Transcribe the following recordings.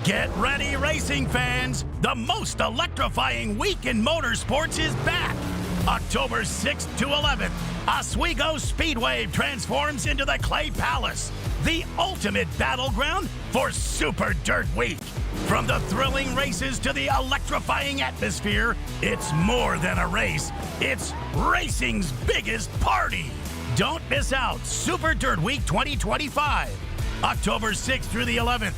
Get ready, racing fans! The most electrifying week in motorsports is back! October 6th to 11th, Oswego Speedway transforms into the Clay Palace, the ultimate battleground for Super Dirt Week. From the thrilling races to the electrifying atmosphere, it's more than a race. It's racing's biggest party. Don't miss out. Super Dirt Week 2025, October 6th through the 11th.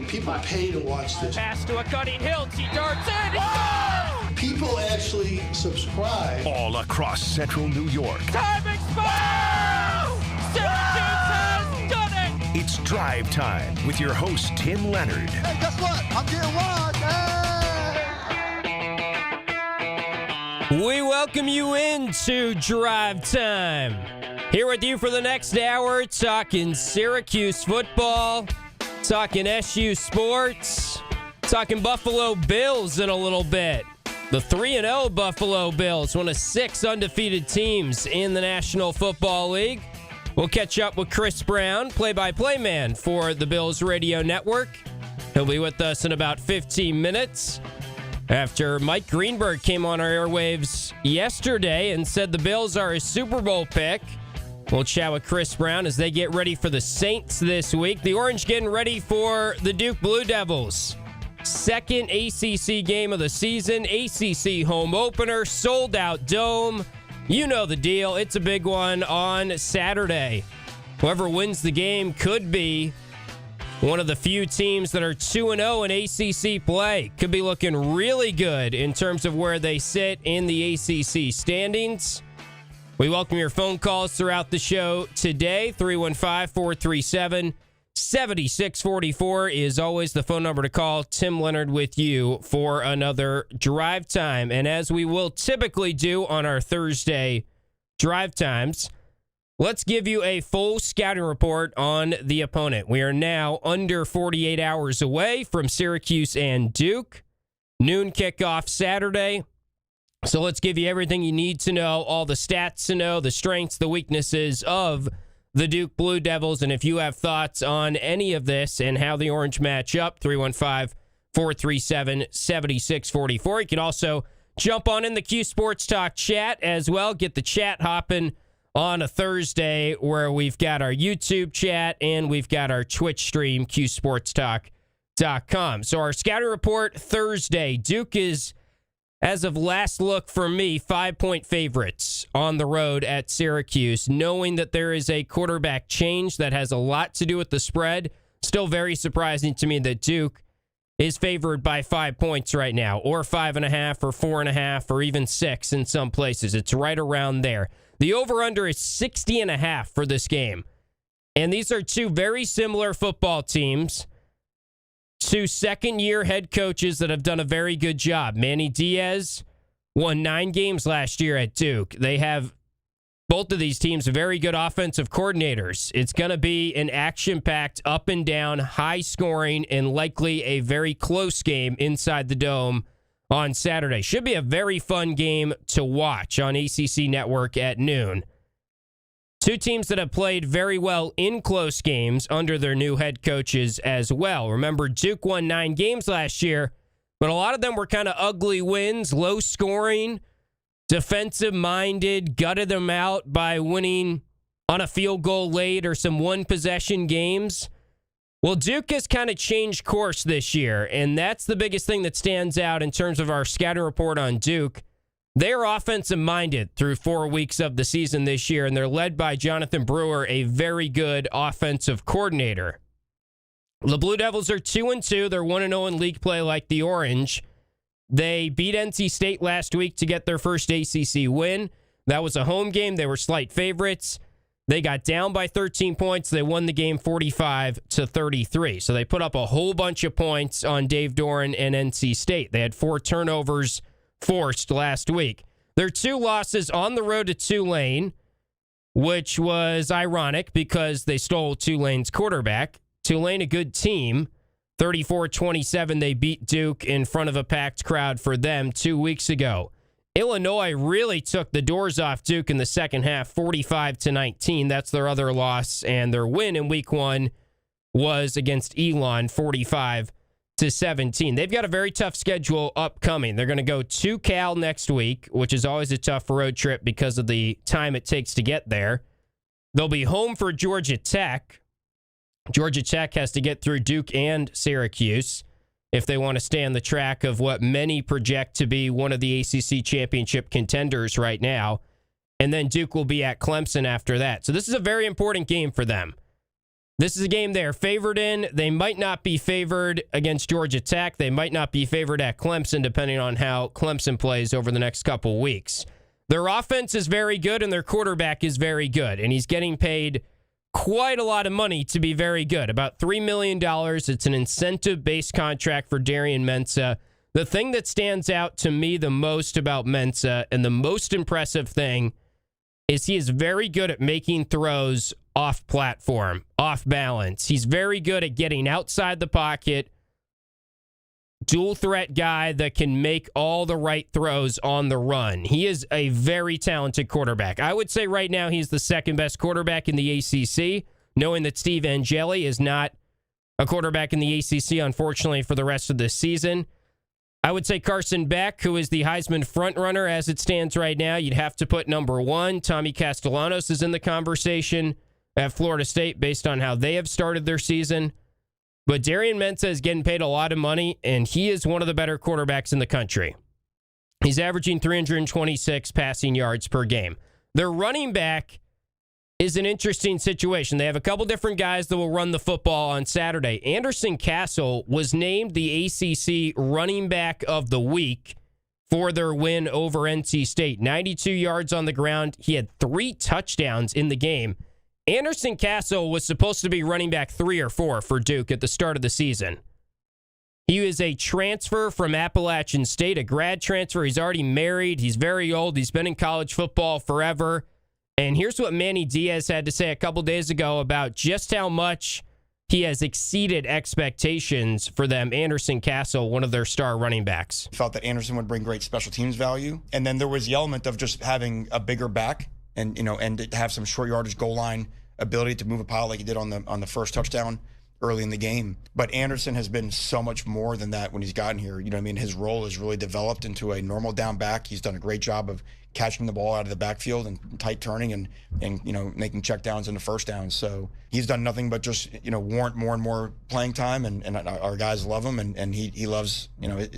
People pay to watch this. Pass to a cutting hill. He darts in. Oh! People actually subscribe. All across central New York. Time expired! Syracuse has done it! It's Drive Time with your host, Tim Leonard. Hey, guess what? I'm getting one. Hey! We welcome you into Drive Time. Here with you for the next hour, talking Syracuse football, talking SU sports, talking Buffalo Bills in a little bit. The 3-0 Buffalo Bills, one of 6 undefeated teams in the National Football League. We'll catch up with Chris Brown, play-by-play man for the Bills Radio Network. He'll be with us in about 15 minutes after Mike Greenberg came on our airwaves yesterday and said the Bills are a Super Bowl pick. We'll chat with Chris Brown as they get ready for the Saints this week. The Orange getting ready for the Duke Blue Devils. Second ACC game of the season, ACC home opener, sold-out dome. You know the deal. It's a big one on Saturday. Whoever wins the game could be one of the few teams that are 2-0 in ACC play. Could be looking really good in terms of where they sit in the ACC standings. We welcome your phone calls throughout the show today. 315-437-7644 is always the phone number to call. Tim Leonard with you for another Drive Time. And as we will typically do on our Thursday Drive Times, let's give you a full scouting report on the opponent. We are now under 48 hours away from Syracuse and Duke. Noon kickoff Saturday. So let's give you everything you need to know, all the stats to know, the strengths, the weaknesses of the Duke Blue Devils. And if you have thoughts on any of this and how the Orange match up, 315-437-7644. You can also jump on in the Q Sports Talk chat as well. Get the chat hopping on a Thursday where we've got our YouTube chat and we've got our Twitch stream, qsportstalk.com. So our scouting report Thursday, Duke is, as of last look for me, 5-point favorites on the road at Syracuse, knowing that there is a quarterback change that has a lot to do with the spread. Still very surprising to me that Duke is favored by 5 points right now, or 5.5, or 4.5, or even 6 in some places. It's right around there. The over-under is 60.5 for this game. And these are two very similar football teams. Two second-year head coaches that have done a very good job. Manny Diaz won 9 games last year at Duke. They have, both of these teams, very good offensive coordinators. It's going to be an action-packed, up-and-down, high-scoring, and likely a very close game inside the Dome on Saturday. Should be a very fun game to watch on ACC Network at noon. Two teams that have played very well in close games under their new head coaches as well. Remember, Duke won 9 games last year, but a lot of them were kind of ugly wins, low scoring, defensive-minded, gutted them out by winning on a field goal late or some one-possession games. Well, Duke has kind of changed course this year, and that's the biggest thing that stands out in terms of our scouting report on Duke. They're offensive-minded through 4 weeks of the season this year, and they're led by Jonathan Brewer, a very good offensive coordinator. The Blue Devils are 2-2. They're 1-0 in league play like the Orange. They beat NC State last week to get their first ACC win. That was a home game. They were slight favorites. They got down by 13 points. They won the game 45-33. So they put up a whole bunch of points on Dave Doran and NC State. They had 4 turnovers forced last week. Their 2 losses on the road to Tulane, which was ironic because they stole Tulane's quarterback. Tulane, a good team. 34-27, they beat Duke in front of a packed crowd for them 2 weeks ago. Illinois really took the doors off Duke in the second half, 45-19. That's their other loss, and their win in week 1 was against Elon, 45-17. They've got a very tough schedule upcoming. They're going to go to Cal next week, which is always a tough road trip because of the time it takes to get there. They'll be home for Georgia Tech. Georgia Tech has to get through Duke and Syracuse if they want to stay on the track of what many project to be one of the ACC championship contenders right now. And then Duke will be at Clemson after that. So this is a very important game for them. This is a game they're favored in. They might not be favored against Georgia Tech. They might not be favored at Clemson, depending on how Clemson plays over the next couple weeks. Their offense is very good, and their quarterback is very good. And he's getting paid quite a lot of money to be very good, about $3 million. It's an incentive-based contract for Darian Mensah. The thing that stands out to me the most about Mensah, and the most impressive thing, is he is very good at making throws off platform, off balance. He's very good at getting outside the pocket, dual threat guy that can make all the right throws on the run. He is a very talented quarterback. I would say right now he's the second best quarterback in the ACC, knowing that Steve Angeli is not a quarterback in the ACC, unfortunately, for the rest of this season. I would say Carson Beck, who is the Heisman frontrunner as it stands right now, you'd have to put number 1. Tommy Castellanos is in the conversation at Florida State based on how they have started their season. But Darian Mensah is getting paid a lot of money, and he is one of the better quarterbacks in the country. He's averaging 326 passing yards per game. Their running back is an interesting situation. They have a couple different guys that will run the football on Saturday. Anderson Castle was named the ACC running back of the week for their win over NC State. 92 yards on the ground. He had 3 touchdowns in the game. Anderson Castle was supposed to be running back 3 or 4 for Duke at the start of the season. He is a transfer from Appalachian State, a grad transfer. He's already married. He's very old. He's been in college football forever. And here's what Manny Diaz had to say a couple days ago about just how much he has exceeded expectations for them. Anderson Castle, one of their star running backs. Felt that Anderson would bring great special teams value. And then there was the element of just having a bigger back and to have some short yardage goal line ability to move a pile like he did on the first touchdown early in the game. But Anderson has been so much more than that when he's gotten here. His role has really developed into a normal down back. He's done a great job of catching the ball out of the backfield and tight turning and making check downs into first downs. So he's done nothing but just warrant more and more playing time, and our guys love him, and he loves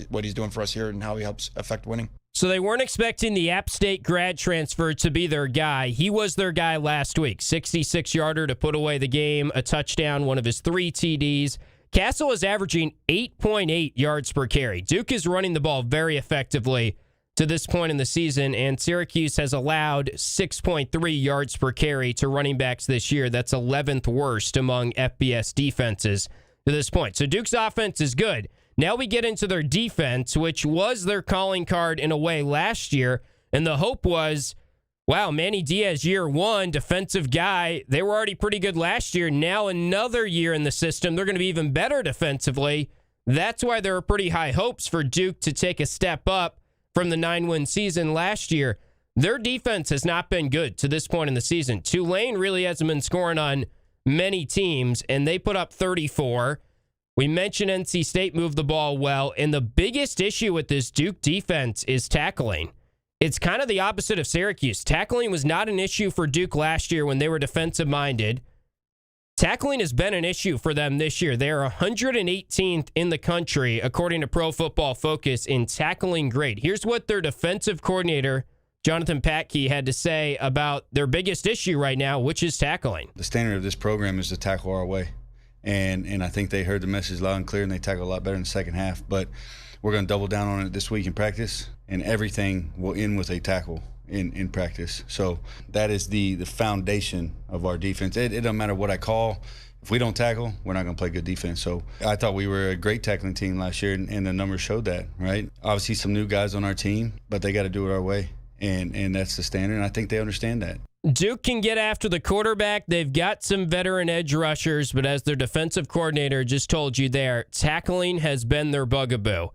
what he's doing for us here and how he helps affect winning. So they weren't expecting the App State grad transfer to be their guy. He was their guy last week. 66-yarder to put away the game, a touchdown, one of his 3 TDs. Castle is averaging 8.8 yards per carry. Duke is running the ball very effectively to this point in the season, and Syracuse has allowed 6.3 yards per carry to running backs this year. That's 11th worst among FBS defenses to this point. So Duke's offense is good. Now we get into their defense, which was their calling card in a way last year. And the hope was, wow, Manny Diaz, year 1, defensive guy. They were already pretty good last year. Now another year in the system, they're going to be even better defensively. That's why there are pretty high hopes for Duke to take a step up from the 9-win season last year. Their defense has not been good to this point in the season. Tulane really hasn't been scoring on many teams, and they put up 34. We mentioned NC State moved the ball well, and the biggest issue with this Duke defense is tackling. It's kind of the opposite of Syracuse. Tackling was not an issue for Duke last year when they were defensive-minded. Tackling has been an issue for them this year. They are 118th in the country, according to Pro Football Focus, in tackling grade. Here's what their defensive coordinator, Jonathan Patke, had to say about their biggest issue right now, which is tackling. The standard of this program is to tackle our way. And I think they heard the message loud and clear, and they tackled a lot better in the second half. But we're going to double down on it this week in practice, and everything will end with a tackle in practice. So that is the foundation of our defense. It doesn't matter what I call. If we don't tackle, we're not going to play good defense. So I thought we were a great tackling team last year, and the numbers showed that, right? Obviously some new guys on our team, but they got to do it our way, and that's the standard, and I think they understand that. Duke can get after the quarterback. They've got some veteran edge rushers, but as their defensive coordinator just told you there, tackling has been their bugaboo.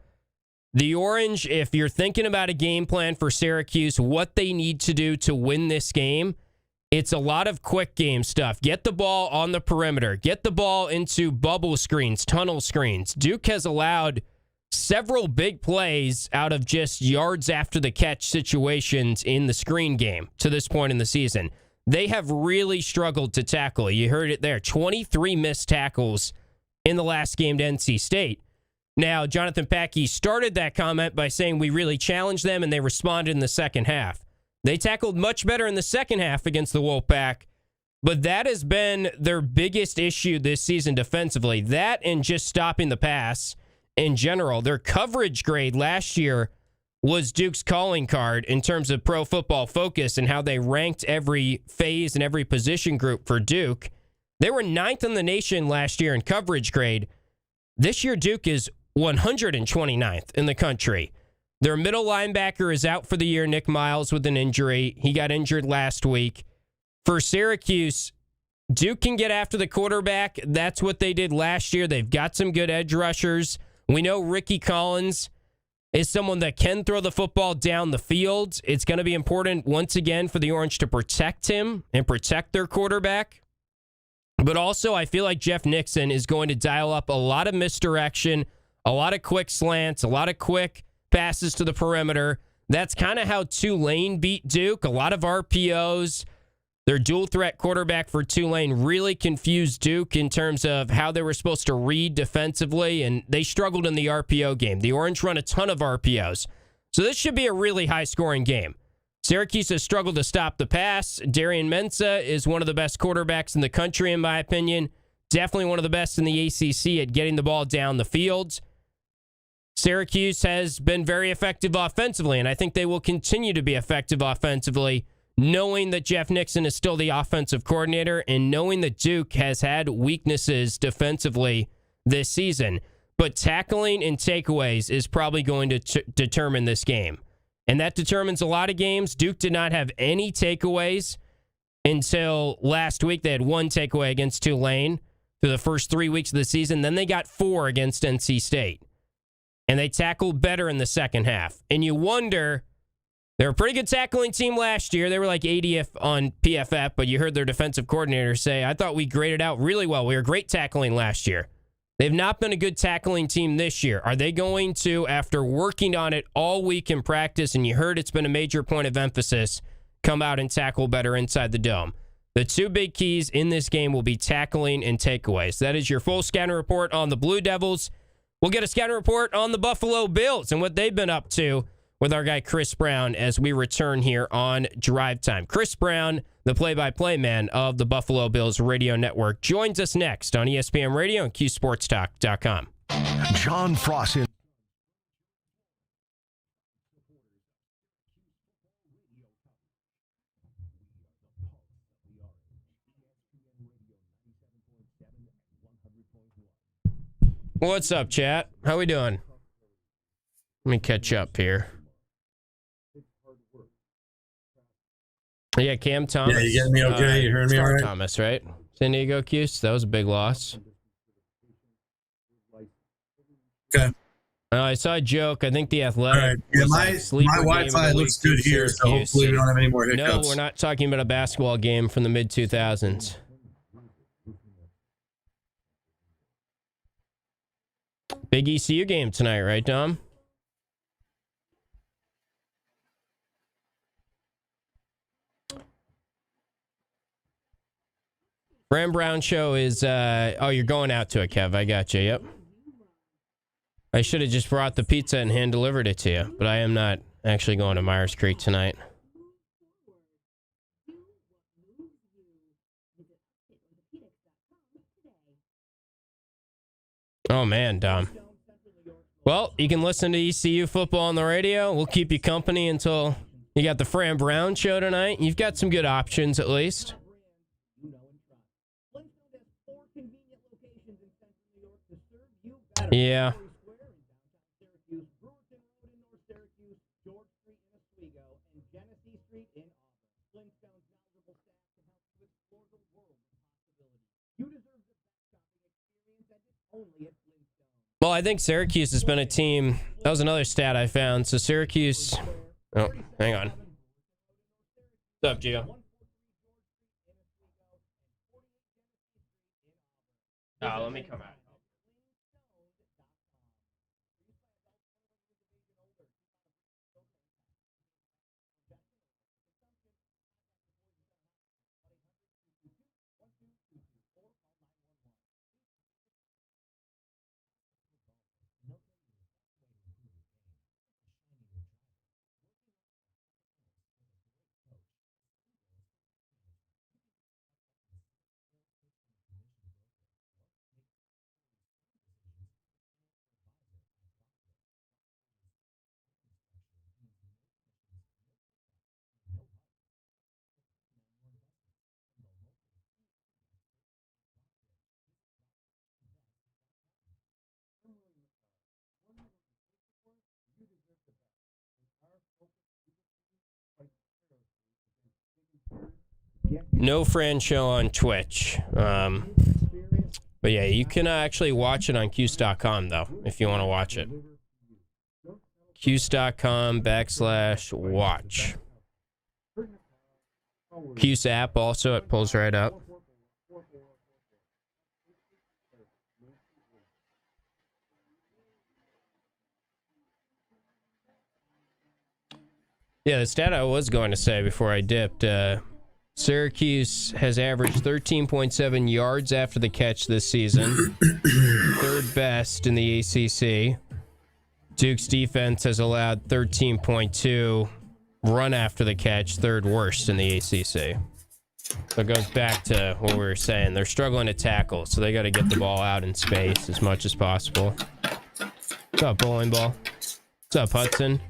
The Orange, if you're thinking about a game plan for Syracuse, what they need to do to win this game, it's a lot of quick game stuff. Get the ball on the perimeter. Get the ball into bubble screens, tunnel screens. Duke has allowed several big plays out of just yards after the catch situations in the screen game to this point in the season. They have really struggled to tackle. You heard it there. 23 missed tackles in the last game to NC State. Now, Jonathan Packey started that comment by saying we really challenged them and they responded in the second half. They tackled much better in the second half against the Wolfpack, but that has been their biggest issue this season defensively. That and just stopping the pass in general. Their coverage grade last year was Duke's calling card in terms of Pro Football Focus and how they ranked every phase and every position group for Duke. They were 9th in the nation last year in coverage grade. This year, Duke is 129th in the country. Their middle linebacker is out for the year, Nick Miles, with an injury. He got injured last week. For Syracuse, Duke can get after the quarterback. That's what they did last year. They've got some good edge rushers. We know Ricky Collins is someone that can throw the football down the field. It's going to be important, once again, for the Orange to protect him and protect their quarterback. But also, I feel like Jeff Nixon is going to dial up a lot of misdirection, a lot of quick slants, a lot of quick passes to the perimeter. That's kind of how Tulane beat Duke. A lot of RPOs. Their dual threat quarterback for Tulane really confused Duke in terms of how they were supposed to read defensively, and they struggled in the RPO game. The Orange run a ton of RPOs. So this should be a really high-scoring game. Syracuse has struggled to stop the pass. Darian Mensah is one of the best quarterbacks in the country, in my opinion. Definitely one of the best in the ACC at getting the ball down the field. Syracuse has been very effective offensively, and I think they will continue to be effective offensively, knowing that Jeff Nixon is still the offensive coordinator and knowing that Duke has had weaknesses defensively this season. But tackling and takeaways is probably going to determine this game. And that determines a lot of games. Duke did not have any takeaways until last week. They had one takeaway against Tulane through the first 3 weeks of the season. Then they got 4 against NC State. And they tackled better in the second half. And you wonder, they were a pretty good tackling team last year. They were like 80th on PFF, but you heard their defensive coordinator say, I thought we graded out really well. We were great tackling last year. They've not been a good tackling team this year. Are they going to, after working on it all week in practice, and you heard it's been a major point of emphasis, come out and tackle better inside the dome? The two big keys in this game will be tackling and takeaways. That is your full scouting report on the Blue Devils. We'll get a scouting report on the Buffalo Bills and what they've been up to with our guy Chris Brown as we return here on Drive Time. Chris Brown, the play-by-play man of the Buffalo Bills radio network, joins us next on ESPN Radio and QSportsTalk.com. John Frost. What's up, chat? How we doing? Let me catch up here. Yeah, Cam Thomas. Yeah, you getting me okay? You hearing me all right? Thomas, right? San Diego Cuse. That was a big loss. Okay. I saw a joke. I think the Athletic. All right. Yeah, was my sleeper Wi-Fi game of the looks week good for here, so Syracuse. hopefully we don't have any more hiccups. No, we're not talking about a basketball game from the mid-2000s. Big ECU game tonight, right, Dom? Fran Brown show is, oh, you're going out to it, Kev. I got you. Yep. I should have just brought the pizza and hand delivered it to you, but I am not actually going to Myers Creek tonight. Oh, man, Dom. Well, you can listen to ECU football on the radio. We'll keep you company until you got the Fran Brown show tonight. You've got some good options, at least. Yeah. Well, I think Syracuse has been a team. That was another stat I found. So Syracuse. Oh, hang on. What's up, Gio? Oh, let me come out. No Fran show on Twitch. But yeah, you can actually watch it on Cuse.com, though, if you want to watch it. Cuse.com/watch. Cuse app also, it pulls right up. Yeah, the stat I was going to say before I dipped, Syracuse has averaged 13.7 yards after the catch this season, third best in the ACC. Duke's defense has allowed 13.2 run after the catch, third worst in the ACC. So it goes back to what we were saying. They're struggling to tackle, so they got to get the ball out in space as much as possible. What's up, bowling ball? What's up, Hudson?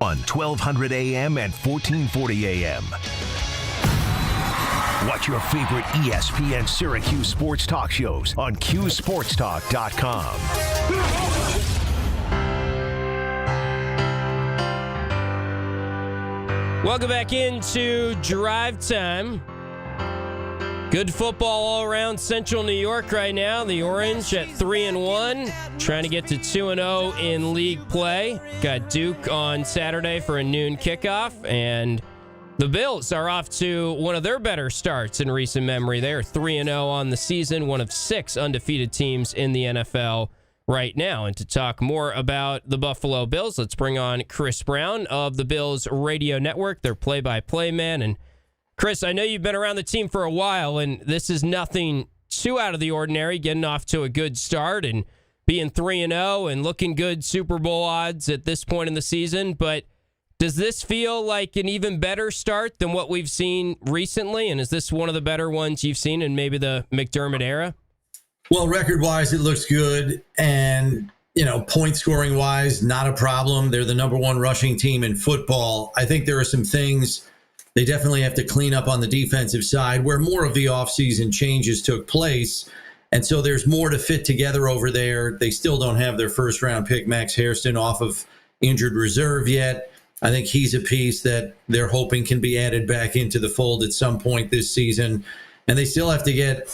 On 1200 AM and 1440 AM. Watch your favorite ESPN Syracuse sports talk shows on QSportsTalk.com. Welcome back into Drive Time. Good football all around Central New York right now. The Orange at 3-1, trying to get to 2-0 in league play. Got Duke on Saturday for a noon kickoff, and the Bills are off to one of their better starts in recent memory. They are 3-0 on the season, one of 6 undefeated teams in the NFL right now. And to talk more about the Buffalo Bills, let's bring on Chris Brown of the Bills Radio Network, their play-by-play man. And Chris, I know you've been around the team for a while, and this is nothing too out of the ordinary, getting off to a good start and being 3-0 and looking good Super Bowl odds at this point in the season. But does this feel like an even better start than what we've seen recently? And is this one of the better ones you've seen in maybe the McDermott era? Well, record-wise, it looks good. And, point-scoring-wise, not a problem. They're the number 1 rushing team in football. I think there are some things they definitely have to clean up on the defensive side where more of the offseason changes took place. And so there's more to fit together over there. They still don't have their first-round pick, Max Hairston, off of injured reserve yet. I think he's a piece that they're hoping can be added back into the fold at some point this season. And they still have to get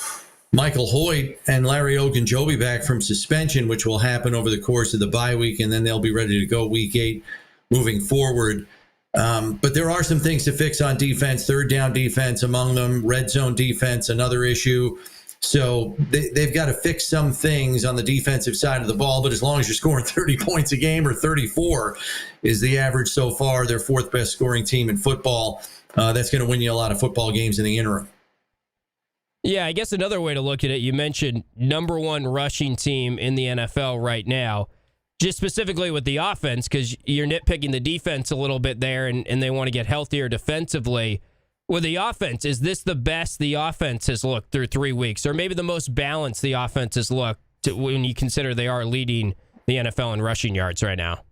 Michael Hoyt and Larry Ogunjobi back from suspension, which will happen over the course of the bye week, and then they'll be ready to go week 8 moving forward. But there are some things to fix on defense, third down defense among them, red zone defense, another issue. So they've got to fix some things on the defensive side of the ball, but as long as you're scoring 30 points a game, or 34 is the average so far, they're 4th best scoring team in football. That's going to win you a lot of football games in the interim. Yeah, I guess another way to look at it, you mentioned number 1 rushing team in the NFL right now. Just specifically with the offense, because you're nitpicking the defense a little bit there, and they want to get healthier defensively. with the offense, is this the best the offense has looked through 3 weeks, or maybe the most balanced the offense has looked when you consider they are leading the NFL in rushing yards right now?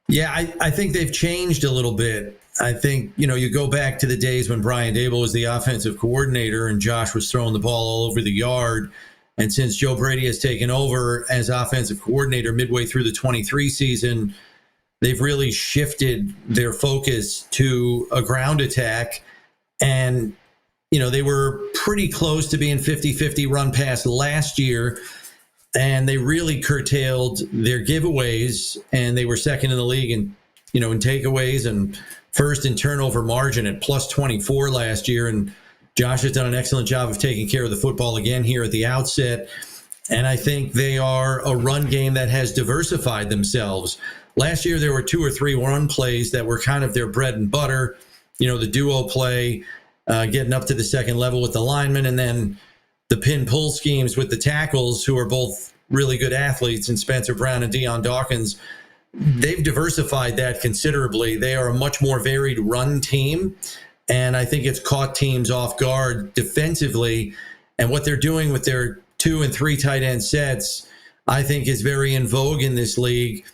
Yeah, I think they've changed a little bit. I think, you go back to the days when Brian Dable was the offensive coordinator and Josh was throwing the ball all over the yard. And since Joe Brady has taken over as offensive coordinator midway through the 23 season, they've really shifted their focus to a ground attack. And, they were pretty close to being 50-50 run pass last year. And they really curtailed their giveaways, and they were second in the league in takeaways and first in turnover margin at plus 24 last year. And Josh has done an excellent job of taking care of the football again here at the outset. And I think they are a run game that has diversified themselves. Last year, there were 2 or 3 run plays that were kind of their bread and butter. The duo play, getting up to the second level with the linemen, and then the pin-pull schemes with the tackles, who are both really good athletes, and Spencer Brown and Deion Dawkins. They've diversified that considerably. They are a much more varied run team, and I think it's caught teams off guard defensively. And what they're doing with their 2 and 3 tight end sets, I think, is very in vogue in this league.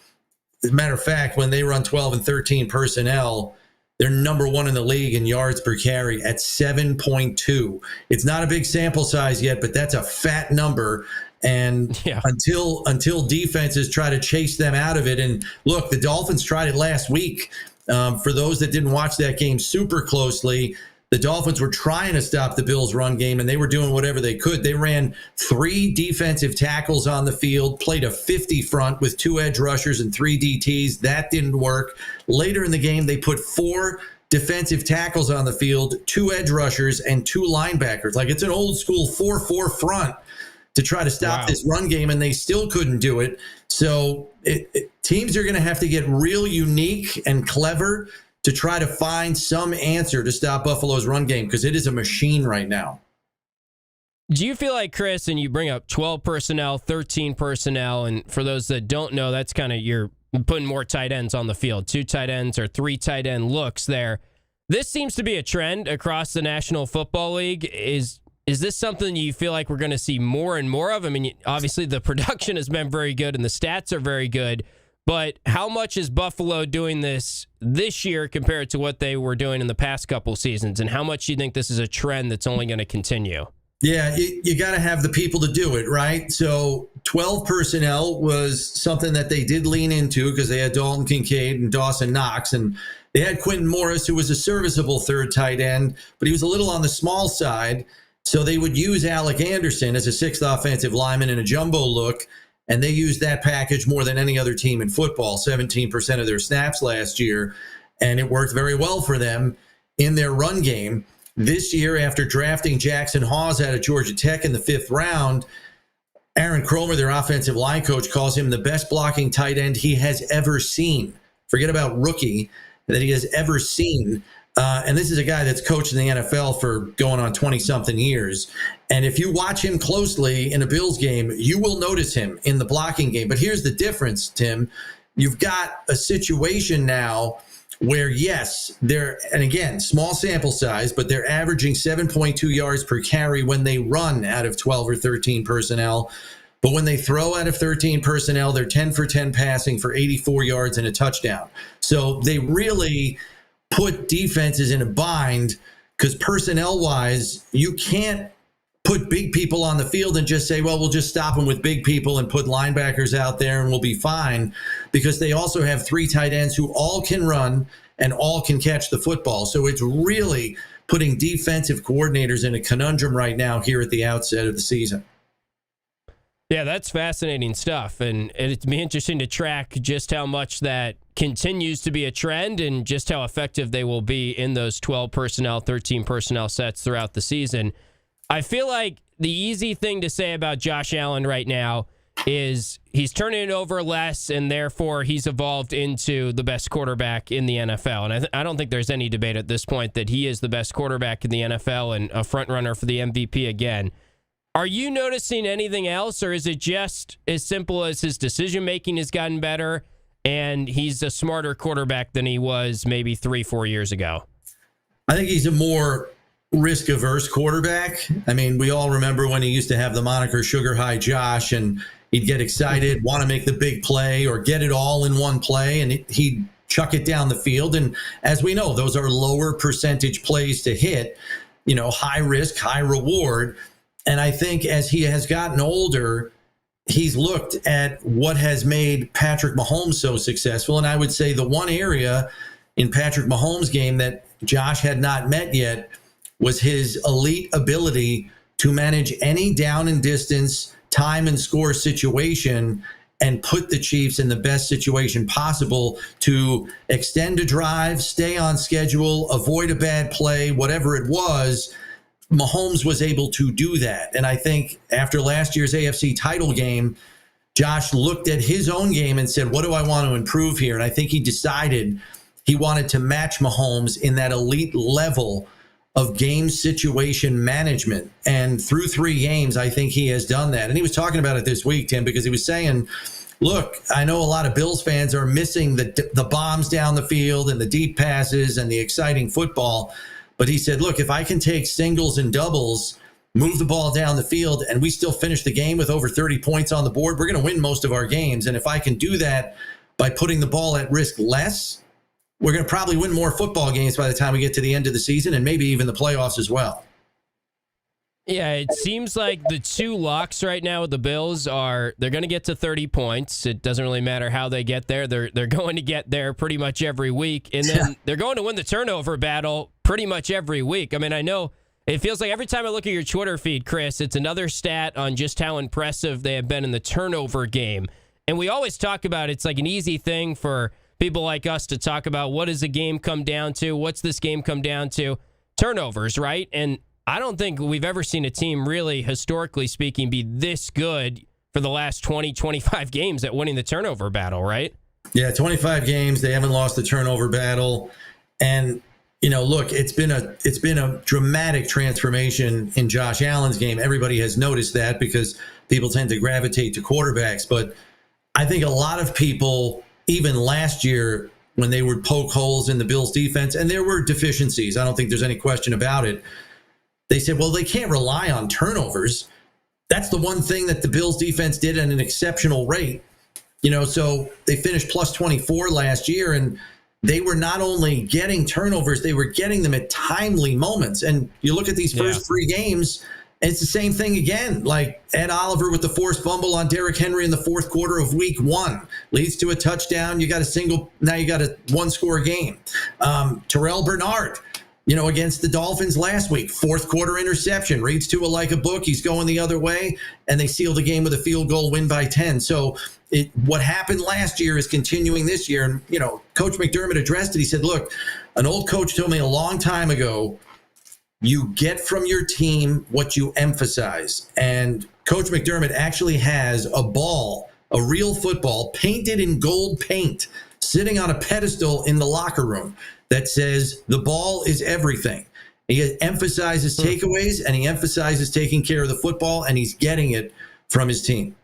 As a matter of fact, when they run 12 and 13 personnel, they're number 1 in the league in yards per carry at 7.2. It's not a big sample size yet, but that's a fat number. And until defenses try to chase them out of it, and look, the Dolphins tried it last week. For those that didn't watch that game super closely, the Dolphins were trying to stop the Bills' run game, and they were doing whatever they could. They ran 3 defensive tackles on the field, played a 50 front with 2 edge rushers and 3 DTs. That didn't work. Later in the game, they put 4 defensive tackles on the field, 2 edge rushers, and 2 linebackers. Like, it's an old school 4-4 front to try to stop this run game, and they still couldn't do it. So teams are going to have to get real unique and clever to try to find some answer to stop Buffalo's run game, because it is a machine right now. Do you feel like, Chris, and you bring up 12 personnel, 13 personnel, and for those that don't know, that's kind of you're putting more tight ends on the field, 2 tight ends or 3 tight end looks there. This seems to be a trend across the National Football League. Is this something you feel like we're going to see more and more of? I mean, obviously the production has been very good and the stats are very good, but how much is Buffalo doing this year compared to what they were doing in the past couple seasons? And how much do you think this is a trend that's only going to continue? Yeah, you got to have the people to do it, right? So 12 personnel was something that they did lean into because they had Dalton Kincaid and Dawson Knox, and they had Quentin Morris, who was a serviceable 3rd tight end, but he was a little on the small side. So they would use Alec Anderson as a 6th offensive lineman in a jumbo look, and they used that package more than any other team in football, 17% of their snaps last year, and it worked very well for them in their run game. This year, after drafting Jackson Hawes out of Georgia Tech in the 5th round, Aaron Cromer, their offensive line coach, calls him the best blocking tight end he has ever seen. Forget about rookie, that he has ever seen. And this is a guy that's coached in the NFL for going on 20-something years. And if you watch him closely in a Bills game, you will notice him in the blocking game. But here's the difference, Tim. You've got a situation now where, yes, and again, small sample size, but they're averaging 7.2 yards per carry when they run out of 12 or 13 personnel. But when they throw out of 13 personnel, they're 10 for 10 passing for 84 yards and a touchdown. So they really put defenses in a bind because personnel-wise, you can't put big people on the field and just say, well, we'll just stop them with big people and put linebackers out there and we'll be fine, because they also have 3 tight ends who all can run and all can catch the football. So it's really putting defensive coordinators in a conundrum right now here at the outset of the season. Yeah, that's fascinating stuff, and it'd be interesting to track just how much that continues to be a trend and just how effective they will be in those 12 personnel, 13 personnel sets throughout the season. I feel like the easy thing to say about Josh Allen right now is he's turning it over less, and therefore he's evolved into the best quarterback in the NFL. And I don't think there's any debate at this point that he is the best quarterback in the NFL and a front runner for the MVP again. Are you noticing anything else, or is it just as simple as his decision-making has gotten better and he's a smarter quarterback than he was maybe 3-4 years ago? I think he's a more risk-averse quarterback. I mean, we all remember when he used to have the moniker Sugar High Josh, and he'd get excited, want to make the big play or get it all in one play, and he'd chuck it down the field. And as we know, those are lower percentage plays to hit, high risk, high reward. And I think as he has gotten older, he's looked at what has made Patrick Mahomes so successful. And I would say the one area in Patrick Mahomes' game that Josh had not met yet was his elite ability to manage any down and distance, time and score situation and put the Chiefs in the best situation possible to extend a drive, stay on schedule, avoid a bad play, whatever it was. Mahomes was able to do that. And I think after last year's AFC title game, Josh looked at his own game and said, what do I want to improve here? And I think he decided he wanted to match Mahomes in that elite level of game situation management. And through 3 games, I think he has done that. And he was talking about it this week, Tim, because he was saying, look, I know a lot of Bills fans are missing the bombs down the field and the deep passes and the exciting football. But he said, look, if I can take singles and doubles, move the ball down the field, and we still finish the game with over 30 points on the board, we're going to win most of our games. And if I can do that by putting the ball at risk less, we're going to probably win more football games by the time we get to the end of the season and maybe even the playoffs as well. Yeah, it seems like the 2 locks right now with the Bills are they're going to get to 30 points. It doesn't really matter how they get there. They're going to get there pretty much every week. And then they're going to win the turnover battle pretty much every week. I mean, I know it feels like every time I look at your Twitter feed, Chris, it's another stat on just how impressive they have been in the turnover game. And we always talk about it's like an easy thing for people like us to talk about what does a game come down to? What's this game come down to? Turnovers, right? And I don't think we've ever seen a team really, historically speaking, be this good for the last 20, 25 games at winning the turnover battle, right? Yeah, 25 games. They haven't lost the turnover battle. And, look, it's been a dramatic transformation in Josh Allen's game. Everybody has noticed that because people tend to gravitate to quarterbacks. But I think a lot of people, even last year, when they would poke holes in the Bills defense, and there were deficiencies, I don't think there's any question about it. They said, well, they can't rely on turnovers. That's the one thing that the Bills defense did at an exceptional rate. So they finished plus 24 last year, and they were not only getting turnovers, they were getting them at timely moments. And you look at these first 3 games, and it's the same thing again. Like Ed Oliver with the forced fumble on Derrick Henry in the 4th quarter of week 1 leads to a touchdown. You got a single, now you got a 1-score game. Terrell Bernard, against the Dolphins last week, 4th quarter interception, reads to like a book. He's going the other way, and they seal the game with a field goal, win by 10. So what happened last year is continuing this year. And, Coach McDermott addressed it. He said, look, an old coach told me a long time ago, you get from your team what you emphasize. And Coach McDermott actually has a ball, a real football, painted in gold paint, sitting on a pedestal in the locker room that says the ball is everything. He emphasizes takeaways, and he emphasizes taking care of the football, and he's getting it from his team.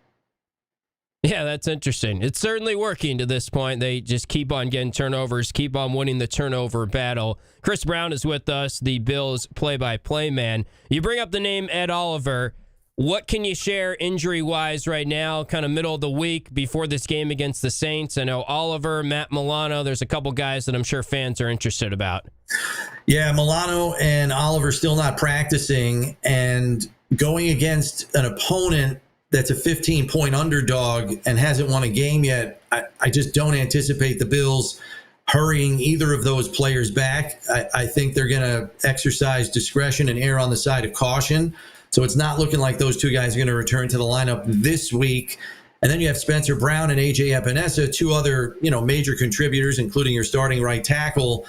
Yeah, that's interesting. It's certainly working to this point. They just keep on getting turnovers, keep on winning the turnover battle. Chris Brown is with us, the Bills play-by-play man. You bring up the name Ed Oliver. What can you share injury-wise right now, kind of middle of the week before this game against the Saints? I know Oliver, Matt Milano, there's a couple guys that I'm sure fans are interested about. Yeah, Milano and Oliver still not practicing, and going against an opponent that's a 15-point underdog and hasn't won a game yet, I just don't anticipate the Bills hurrying either of those players back. I think they're going to exercise discretion and err on the side of caution. So it's not looking like those 2 guys are going to return to the lineup this week. And then you have Spencer Brown and A.J. Epinesa, 2 other, major contributors, including your starting right tackle.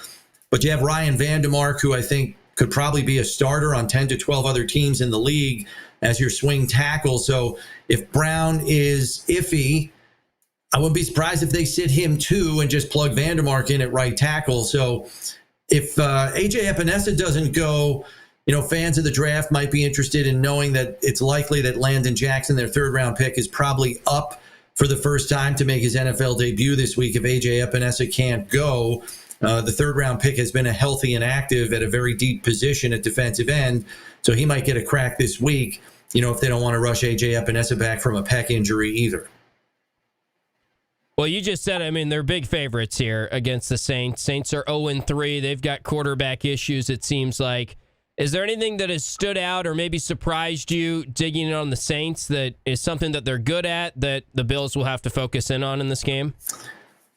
But you have Ryan Vandemark, who I think could probably be a starter on 10 to 12 other teams in the league as your swing tackle. So if Brown is iffy, I wouldn't be surprised if they sit him too and just plug Vandemark in at right tackle. So if A.J. Epinesa doesn't go, fans of the draft might be interested in knowing that it's likely that Landon Jackson, their 3rd-round pick, is probably up for the first time to make his NFL debut this week if A.J. Epinesa can't go. The third-round pick has been a healthy and active at a very deep position at defensive end, so he might get a crack this week, if they don't want to rush A.J. Epinesa back from a pec injury either. Well, you just said, they're big favorites here against the Saints. Saints are 0-3. They've got quarterback issues, it seems like. Is there anything that has stood out or maybe surprised you digging in on the Saints that is something that they're good at that the Bills will have to focus in on in this game?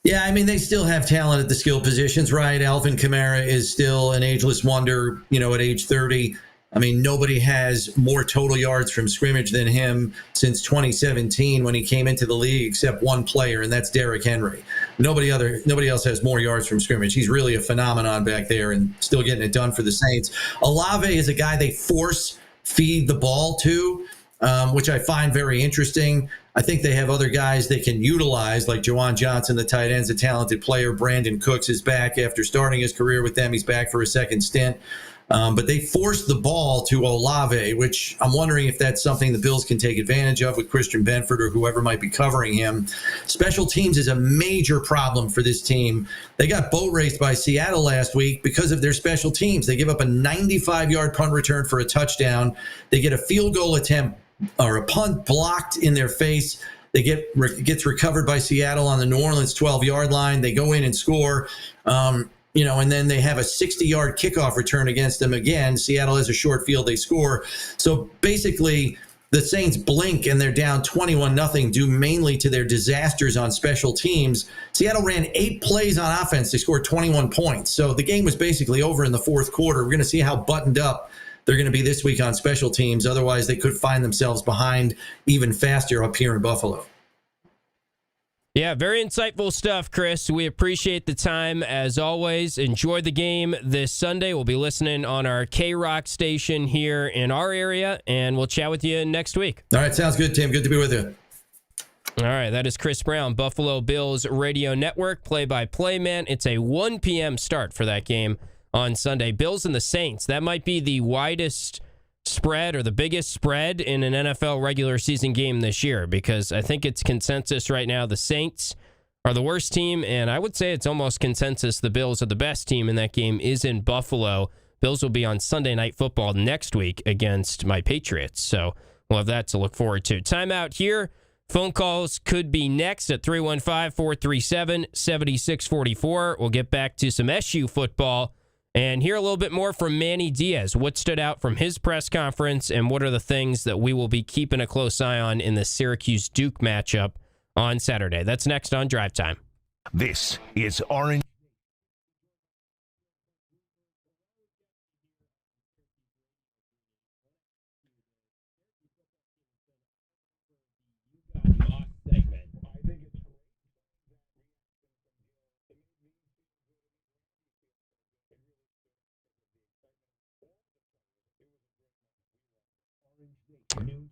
Yeah, they still have talent at the skill positions, right? Alvin Kamara is still an ageless wonder, at age 30. Nobody has more total yards from scrimmage than him since 2017 when he came into the league, except one player, and that's Derrick Henry. Nobody else has more yards from scrimmage. He's really a phenomenon back there and still getting it done for the Saints. Olave is a guy they force feed the ball to, which I find very interesting. I think they have other guys they can utilize, like Juwan Johnson, the tight end's a talented player. Brandon Cooks is back after starting his career with them. He's back for a second stint. But they forced the ball to Olave, which I'm wondering if that's something the Bills can take advantage of with Christian Benford or whoever might be covering him. Special teams is a major problem for this team. They got boat raced by Seattle last week because of their special teams. They give up a 95-yard punt return for a touchdown. They get a field goal attempt or a punt blocked in their face. Gets recovered by Seattle on the New Orleans 12-yard line. They go in and score. And then they have a 60-yard kickoff return against them again. Seattle has a short field. They score. So basically, the Saints blink and they're down 21-0 due mainly to their disasters on special teams. Seattle ran 8 plays on offense. They scored 21 points. So the game was basically over in the fourth quarter. We're going to see how buttoned up they're going to be this week on special teams. Otherwise, they could find themselves behind even faster up here in Buffalo. Yeah, very insightful stuff, Chris. We appreciate the time as always. Enjoy the game this Sunday. We'll be listening on our K-Rock station here in our area, and we'll chat with you next week. All right, sounds good, Tim. Good to be with you. All right, that is Chris Brown, Buffalo Bills Radio Network, play-by-play man. It's a 1 p.m. start for that game on Sunday. Bills and the Saints. That might be the widest spread or the biggest spread in an NFL regular season game this year, because I think it's consensus right now the Saints are the worst team, and I would say it's almost consensus the Bills are the best team, and that game is in Buffalo. Bills will be on Sunday Night Football next week against my Patriots, so we'll have that to look forward to. Timeout here. Phone calls could be next at 315-437-7644. We'll get back to some SU football and hear a little bit more from Manny Diaz. What stood out from his press conference, and what are the things that we will be keeping a close eye on in the Syracuse-Duke matchup on Saturday? That's next on Drive Time. This is Orange.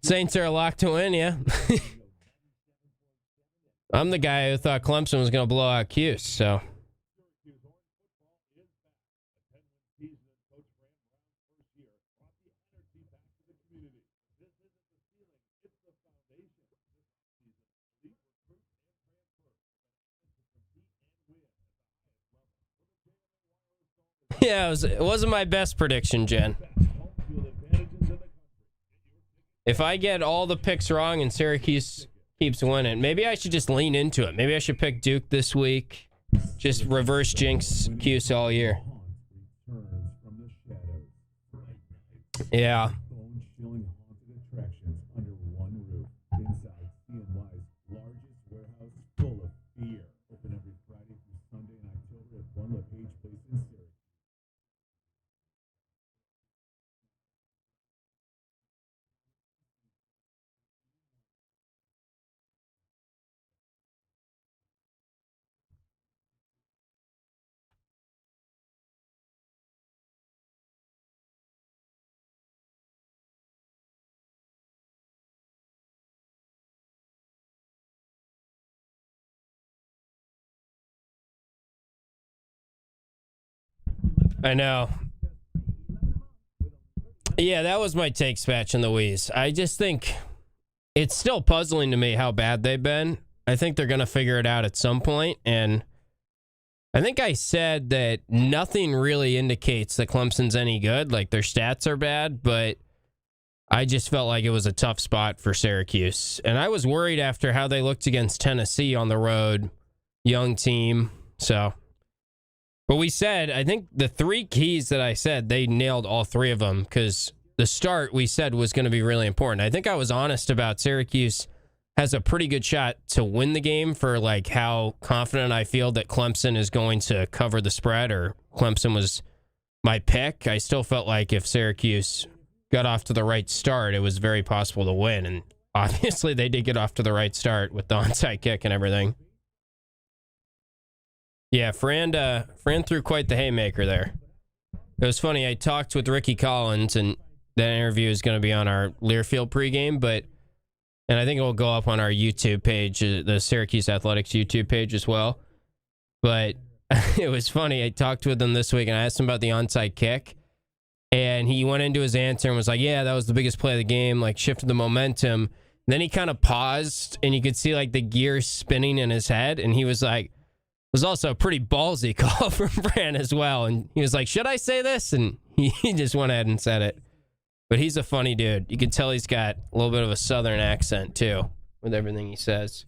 Saints are locked to win, yeah. I'm the guy who thought Clemson was going to blow out Cuse, so. Yeah, it wasn't my best prediction, Jen. If I get all the picks wrong and Syracuse keeps winning, maybe I should just lean into it. Maybe I should pick Duke this week. Just reverse jinx Cuse all year. Yeah. I know. Yeah, that was my take, Spatch and Louise. I just think it's still puzzling to me how bad they've been. I think they're going to figure it out at some point, and I think I said that nothing really indicates that Clemson's any good. Like, their stats are bad, but I just felt like it was a tough spot for Syracuse. And I was worried after how they looked against Tennessee on the road. Young team. So, but we said, I think the three keys that I said, they nailed all three of them, because the start we said was going to be really important. I think I was honest about Syracuse has a pretty good shot to win the game for like how confident I feel that Clemson is going to cover the spread, or Clemson was my pick. I still felt like if Syracuse got off to the right start, it was very possible to win. And obviously they did get off to the right start with the onside kick and everything. Yeah, Fran threw quite the haymaker there. It was funny. I talked with Ricky Collins, and that interview is going to be on our Learfield pregame, and I think it will go up on our YouTube page, the Syracuse Athletics YouTube page as well. But it was funny. I talked with him this week, and I asked him about the onside kick, and he went into his answer and was like, yeah, that was the biggest play of the game, like shifted the momentum. And then he kind of paused, and you could see like the gears spinning in his head, and he was like, it was also a pretty ballsy call from Fran as well. And he was like, should I say this? And he just went ahead and said it. But he's a funny dude. You can tell he's got a little bit of a southern accent, too, with everything he says.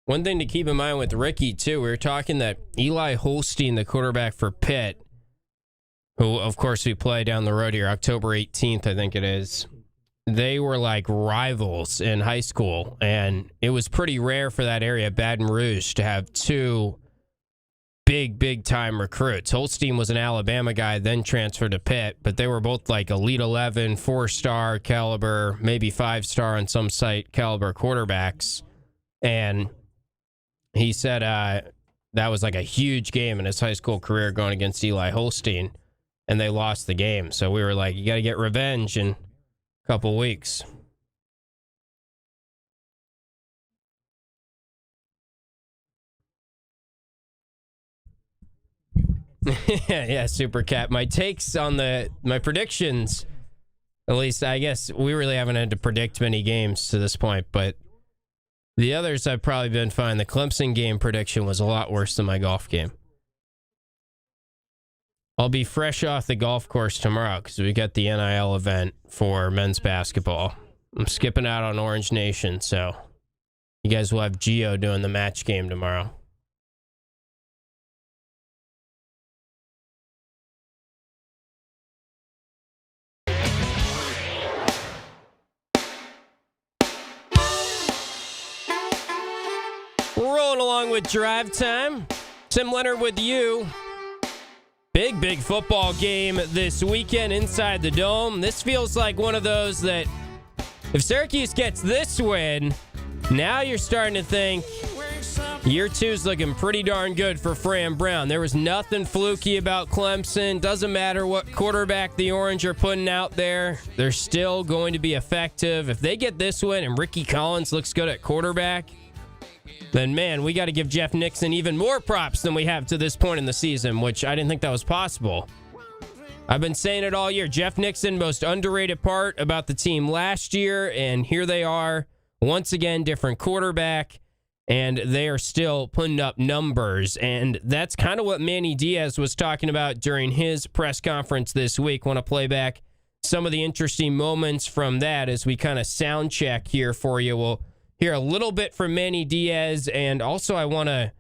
One thing to keep in mind with Ricky, too, we were talking that Eli Holstein, the quarterback for Pitt, who, of course, we play down the road here, October 18th, I think it is. They were like rivals in high school, and it was pretty rare for that area, Baton Rouge, to have two big-time recruits. Holstein was an Alabama guy, then transferred to Pitt, but they were both like Elite 11, 4-star caliber, maybe 5-star on some site caliber quarterbacks. And he said that was like a huge game in his high school career going against Eli Holstein, and they lost the game. So we were like, you got to get revenge in a couple weeks. Yeah, Super Cat. My takes on my predictions, at least I guess we really haven't had to predict many games to this point, but the others I've probably been fine. The Clemson game prediction was a lot worse than my golf game. I'll be fresh off the golf course tomorrow because we got the NIL event for men's basketball. I'm skipping out on Orange Nation, so you guys will have Gio doing the match game tomorrow. Rolling along with Drive Time. Tim Leonard with you. Big football game this weekend inside the Dome. This feels like one of those that if Syracuse gets this win, now you're starting to think year two's looking pretty darn good for Fran Brown. There was nothing fluky about Clemson. Doesn't matter what quarterback the Orange are putting out there. They're still going to be effective. If they get this win and Ricky Collins looks good at quarterback, then, man, we got to give Jeff Nixon even more props than we have to this point in the season, which I didn't think that was possible. I've been saying it all year. Jeff Nixon, most underrated part about the team last year, and here they are, once again, different quarterback, and they are still putting up numbers, and that's kind of what Manny Diaz was talking about during his press conference this week. Want to play back some of the interesting moments from that as we kind of sound check here for you. We'll hear a little bit from Manny Diaz, and also I want to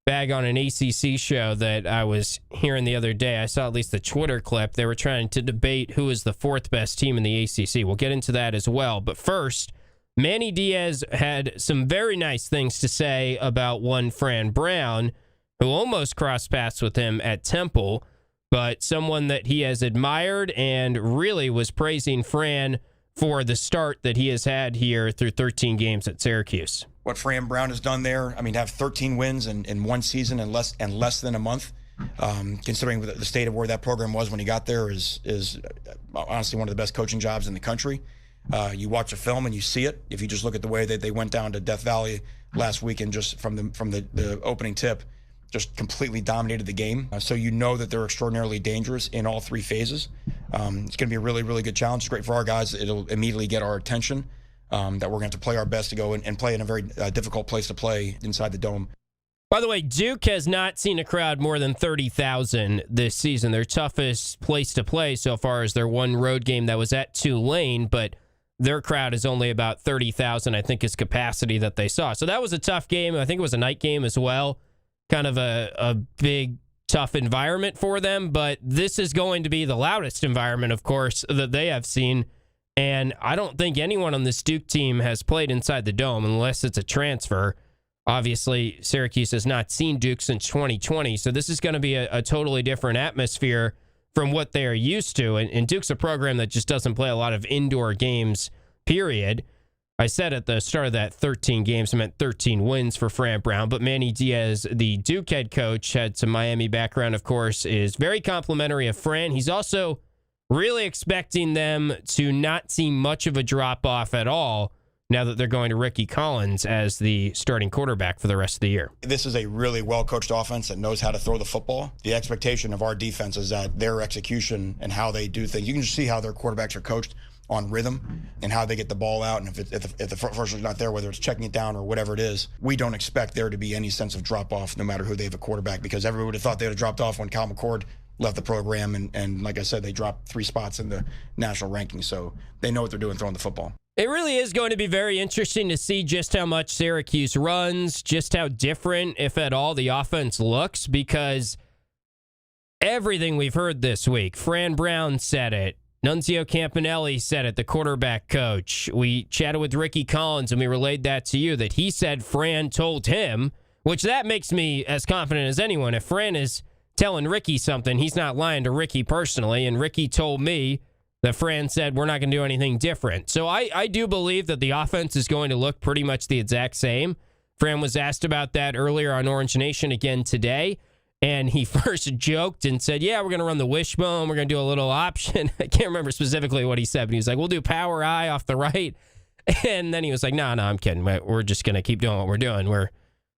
bag on an ACC show that I was hearing the other day. I saw at least the Twitter clip. They were trying to debate who is the fourth best team in the ACC. We'll get into that as well. But first, Manny Diaz had some very nice things to say about one Fran Brown, who almost crossed paths with him at Temple, but someone that he has admired and really was praising Fran for the start that he has had here through 13 games at Syracuse. What Fran Brown has done there, I mean, have 13 wins in one season in less than a month, considering the state of where that program was when he got there, is honestly one of the best coaching jobs in the country. You watch a film and you see it. If you just look at the way that they went down to Death Valley last weekend, just from the opening tip, just completely dominated the game. So you know that they're extraordinarily dangerous in all three phases. It's going to be a really, really good challenge. It's great for our guys. It'll immediately get our attention that we're going to have to play our best to go and play in a very difficult place to play inside the dome. By the way, Duke has not seen a crowd more than 30,000 this season. Their toughest place to play so far is their one road game that was at Tulane, but their crowd is only about 30,000, I think, is capacity that they saw. So that was a tough game. I think it was a night game as well. Kind of a big, tough environment for them, but this is going to be the loudest environment, of course, that they have seen. And I don't think anyone on this Duke team has played inside the dome unless it's a transfer. Obviously, Syracuse has not seen Duke since 2020, so this is going to be a totally different atmosphere from what they are used to. And Duke's a program that just doesn't play a lot of indoor games, period. I said at the start of that 13 games, I meant 13 wins for Fran Brown, but Manny Diaz, the Duke head coach, had some Miami background, of course, is very complimentary of Fran. He's also really expecting them to not see much of a drop-off at all now that they're going to Ricky Collins as the starting quarterback for the rest of the year. This is a really well-coached offense that knows how to throw the football. The expectation of our defense is that their execution and how they do things, you can just see how their quarterbacks are coached on rhythm and how they get the ball out. And if the first one's not there, whether it's checking it down or whatever it is, we don't expect there to be any sense of drop-off no matter who they have a quarterback, because everybody would have thought they would have dropped off when Cal McCord left the program. And like I said, they dropped 3 spots in the national rankings. So they know what they're doing throwing the football. It really is going to be very interesting to see just how much Syracuse runs, just how different, if at all, the offense looks, because everything we've heard this week, Fran Brown said it, Nunzio Campanelli said it, the quarterback coach. We chatted with Ricky Collins, and we relayed that to you, that he said Fran told him, which that makes me as confident as anyone. If Fran is telling Ricky something, he's not lying to Ricky personally, and Ricky told me that Fran said we're not going to do anything different. So I do believe that the offense is going to look pretty much the exact same. Fran was asked about that earlier on Orange Nation again today, and he first joked and said, yeah, we're going to run the wishbone, we're going to do a little option. I can't remember specifically what he said, but he was like, we'll do power I off the right. And then he was like, no, I'm kidding. We're just going to keep doing what we're doing. We're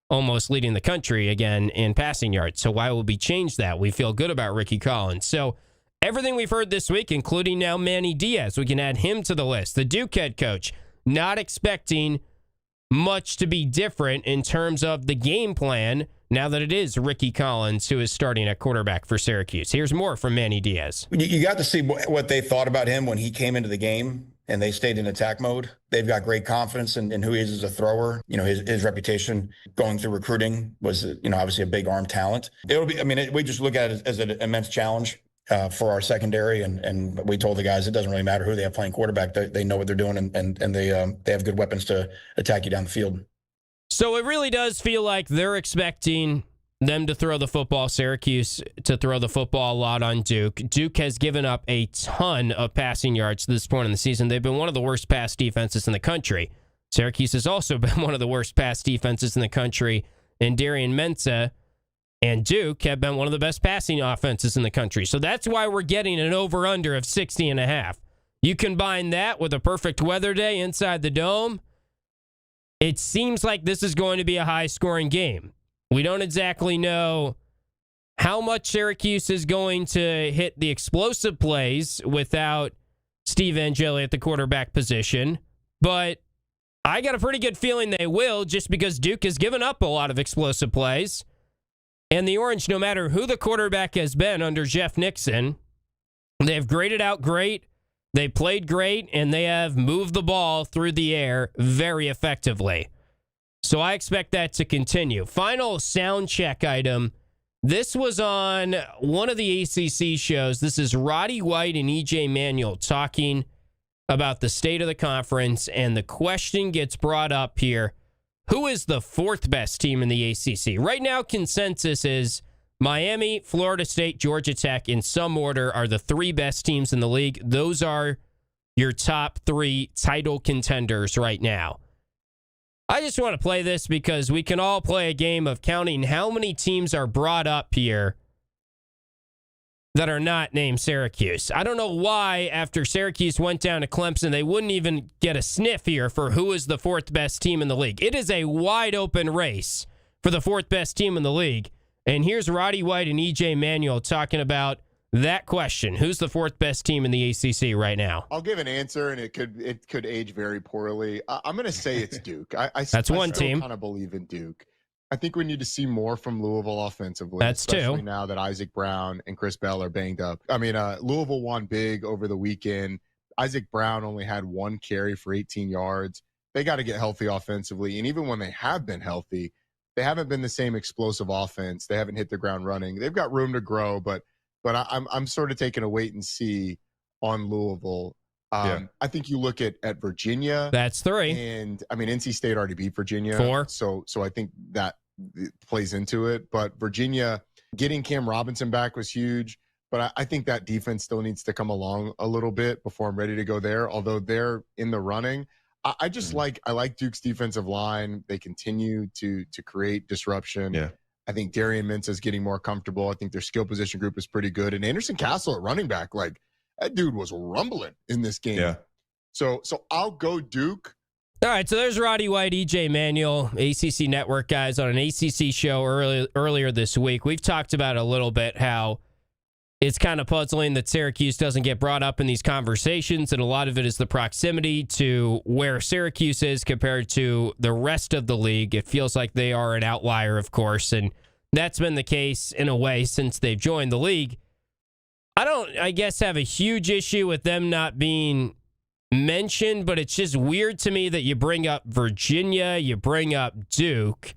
almost leading the country again in passing yards. So why would we change that? We feel good about Ricky Collins. So everything we've heard this week, including now Manny Diaz, we can add him to the list. The Duke head coach, not expecting much to be different in terms of the game plan now that it is Ricky Collins who is starting at quarterback for Syracuse. Here's more from Manny Diaz. You got to see what they thought about him when he came into the game and they stayed in attack mode. They've got great confidence in who he is as a thrower. You know, his reputation going through recruiting was, obviously a big arm talent. It'll be, we just look at it as an immense challenge for our secondary, and we told the guys it doesn't really matter who they have playing quarterback. They know what they're doing, and they have good weapons to attack you down the field. So it really does feel like they're expecting them to throw the football, Syracuse to throw the football a lot on Duke. Duke has given up a ton of passing yards to this point in the season. They've been one of the worst pass defenses in the country. Syracuse has also been one of the worst pass defenses in the country, and Darian Mensah and Duke have been one of the best passing offenses in the country. So that's why we're getting an over-under of 60.5. You combine that with a perfect weather day inside the dome, it seems like this is going to be a high-scoring game. We don't exactly know how much Syracuse is going to hit the explosive plays without Steve Angeli at the quarterback position, but I got a pretty good feeling they will, just because Duke has given up a lot of explosive plays. And the Orange, no matter who the quarterback has been under Jeff Nixon, they have graded out great, they played great, and they have moved the ball through the air very effectively. So I expect that to continue. Final sound check item. This was on one of the ACC shows. This is Roddy White and EJ Manuel talking about the state of the conference, and the question gets brought up here. Who is the 4th best team in the ACC? Right now, consensus is Miami, Florida State, Georgia Tech, in some order, are the 3 best teams in the league. Those are your top 3 title contenders right now. I just want to play this because we can all play a game of counting how many teams are brought up here that are not named Syracuse. I don't know why, after Syracuse went down to Clemson, they wouldn't even get a sniff here for who is the 4th best team in the league. It is a wide open race for the 4th best team in the league. And here's Roddy White and EJ Manuel talking about that question. Who's the fourth best team in the ACC right now? I'll give an answer, and it could age very poorly. I'm going to say it's Duke. That's one team. I kind of believe in Duke. I think we need to see more from Louisville offensively. That's especially two. Now that Isaac Brown and Chris Bell are banged up. I mean, Louisville won big over the weekend. Isaac Brown only had 1 carry for 18 yards. They got to get healthy offensively, and even when they have been healthy, they haven't been the same explosive offense. They haven't hit the ground running. They've got room to grow, but I'm sort of taking a wait and see on Louisville. I think you look at Virginia. That's 3. And I mean, NC State already beat Virginia. 4. So I think that plays into it. But Virginia getting Cam Robinson back was huge. But I think that defense still needs to come along a little bit before I'm ready to go there. Although they're in the running, I just like Duke's defensive line. They continue to create disruption. Yeah. I think Darian Mintz is getting more comfortable. I think their skill position group is pretty good. And Anderson Castle at running back, like that dude was rumbling in this game. Yeah. So I'll go Duke. All right, so there's Roddy White, EJ Manuel, ACC Network guys on an ACC show earlier this week. We've talked about a little bit how it's kind of puzzling that Syracuse doesn't get brought up in these conversations, and a lot of it is the proximity to where Syracuse is compared to the rest of the league. It feels like they are an outlier, of course, and that's been the case in a way since they've joined the league. I guess, have a huge issue with them not being mentioned, but it's just weird to me that you bring up Virginia, you bring up Duke.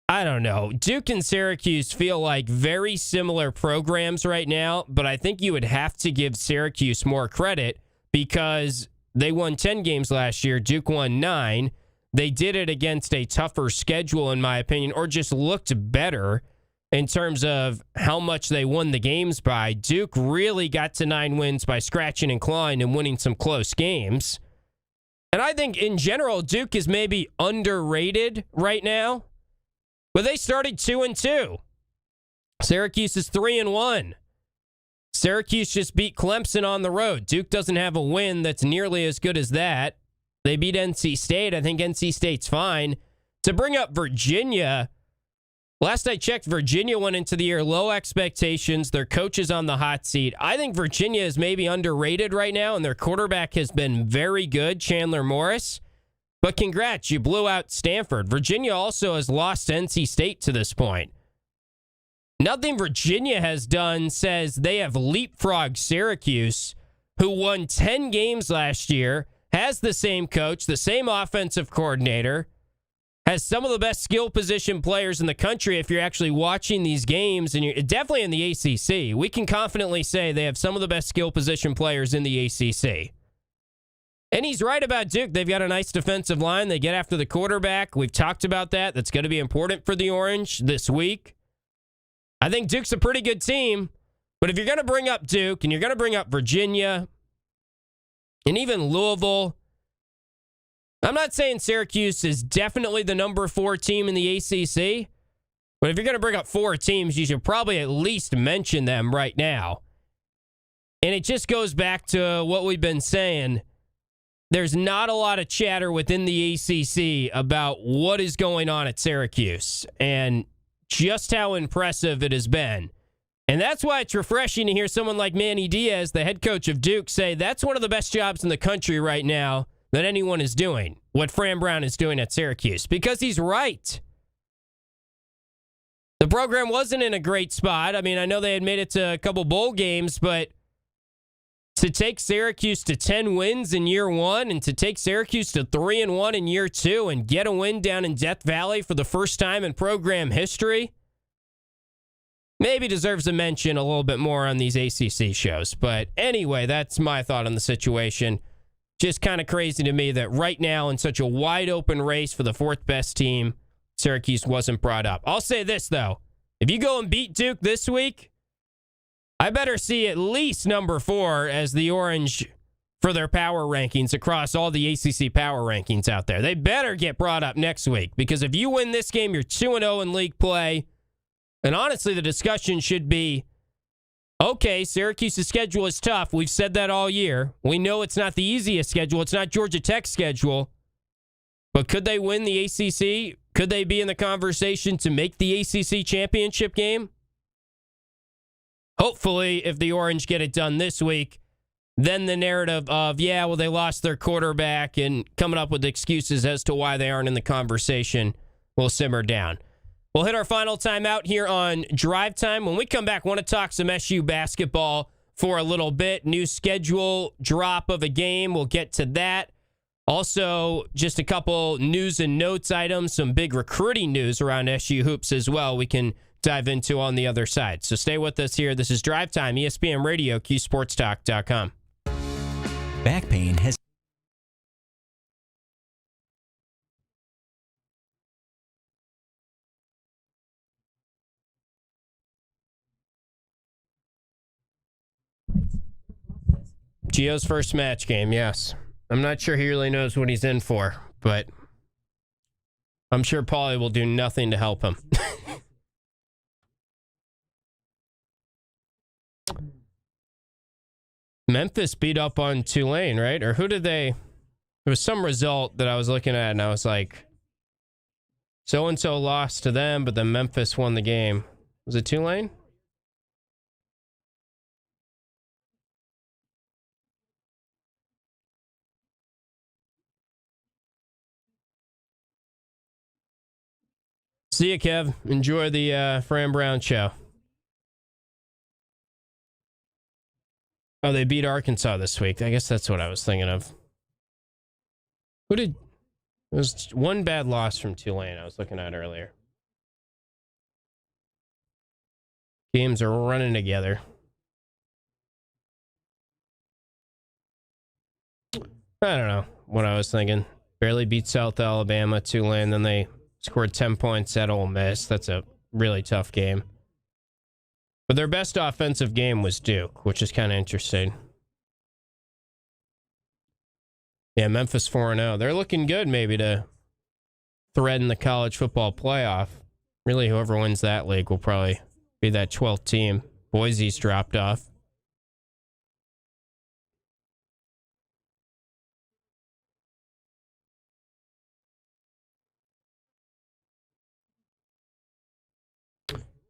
I don't know. Duke and Syracuse feel like very similar programs right now, but I think you would have to give Syracuse more credit because they won 10 games last year. Duke won 9. They did it against a tougher schedule, in my opinion, or just looked better in terms of how much they won the games by. Duke really got to 9 wins by scratching and clawing and winning some close games. And I think in general, Duke is maybe underrated right now. But they started 2-2. Syracuse is 3-1. Syracuse just beat Clemson on the road. Duke doesn't have a win that's nearly as good as that. They beat NC State. I think NC State's fine. To bring up Virginia, last I checked, Virginia went into the year low expectations. Their coach is on the hot seat. I think Virginia is maybe underrated right now, and their quarterback has been very good, Chandler Morris. But congrats, you blew out Stanford. Virginia also has lost NC State to this point. Nothing Virginia has done says they have leapfrogged Syracuse, who won 10 games last year, has the same coach, the same offensive coordinator, has some of the best skill position players in the country if you're actually watching these games, and you're definitely in the ACC. We can confidently say they have some of the best skill position players in the ACC. And he's right about Duke. They've got a nice defensive line. They get after the quarterback. We've talked about that. That's going to be important for the Orange this week. I think Duke's a pretty good team. But if you're going to bring up Duke and you're going to bring up Virginia and even Louisville, I'm not saying Syracuse is definitely the number 4 team in the ACC. But if you're going to bring up 4 teams, you should probably at least mention them right now. And it just goes back to what we've been saying. There's not a lot of chatter within the ACC about what is going on at Syracuse and just how impressive it has been. And that's why it's refreshing to hear someone like Manny Diaz, the head coach of Duke, say that's one of the best jobs in the country right now that anyone is doing, what Fran Brown is doing at Syracuse, because he's right. The program wasn't in a great spot. I mean, I know they had made it to a couple bowl games, but to take Syracuse to 10 wins in year 1 and to take Syracuse to 3-1 in year 2 and get a win down in Death Valley for the first time in program history, maybe deserves a mention a little bit more on these ACC shows. But anyway, that's my thought on the situation. Just kind of crazy to me that right now in such a wide open race for the 4th best team, Syracuse wasn't brought up. I'll say this, though. If you go and beat Duke this week, I better see at least number 4 as the Orange for their power rankings across all the ACC power rankings out there. They better get brought up next week, because if you win this game, you're 2-0 in league play. And honestly, the discussion should be, okay, Syracuse's schedule is tough. We've said that all year. We know it's not the easiest schedule. It's not Georgia Tech's schedule. But could they win the ACC? Could they be in the conversation to make the ACC championship game? hopefully, if the Orange get it done this week, then the narrative of, yeah, well, they lost their quarterback and coming up with excuses as to why they aren't in the conversation will simmer down. We'll hit our final timeout here on Drive Time. When we come back, want to talk some SU basketball for a little bit. New schedule drop of a game. We'll get to that. Also, just a couple news and notes items, some big recruiting news around SU hoops as well we can dive into on the other side. So stay with us here. This is Drive Time, ESPN Radio, QSportsTalk.com. Back pain has... Gio's first match game, yes. I'm not sure he really knows what he's in for, but I'm sure Paulie will do nothing to help him. Memphis beat up on Tulane, right? Or who did they... There was some result that I was looking at, and I was like, so-and-so lost to them, but then Memphis won the game. Was it Tulane? See you, Kev. Enjoy the Fran Brown show. Oh, they beat Arkansas this week. I guess that's what I was thinking of. Who did... It was one bad loss from Tulane I was looking at earlier. Games are running together. I don't know what I was thinking. Barely beat South Alabama, Tulane, then they scored 10 points at Ole Miss. That's a really tough game. But their best offensive game was Duke, which is kind of interesting. Yeah, Memphis 4-0. They're looking good maybe to thread in the college football playoff. Really, whoever wins that league will probably be that 12th team. Boise's dropped off.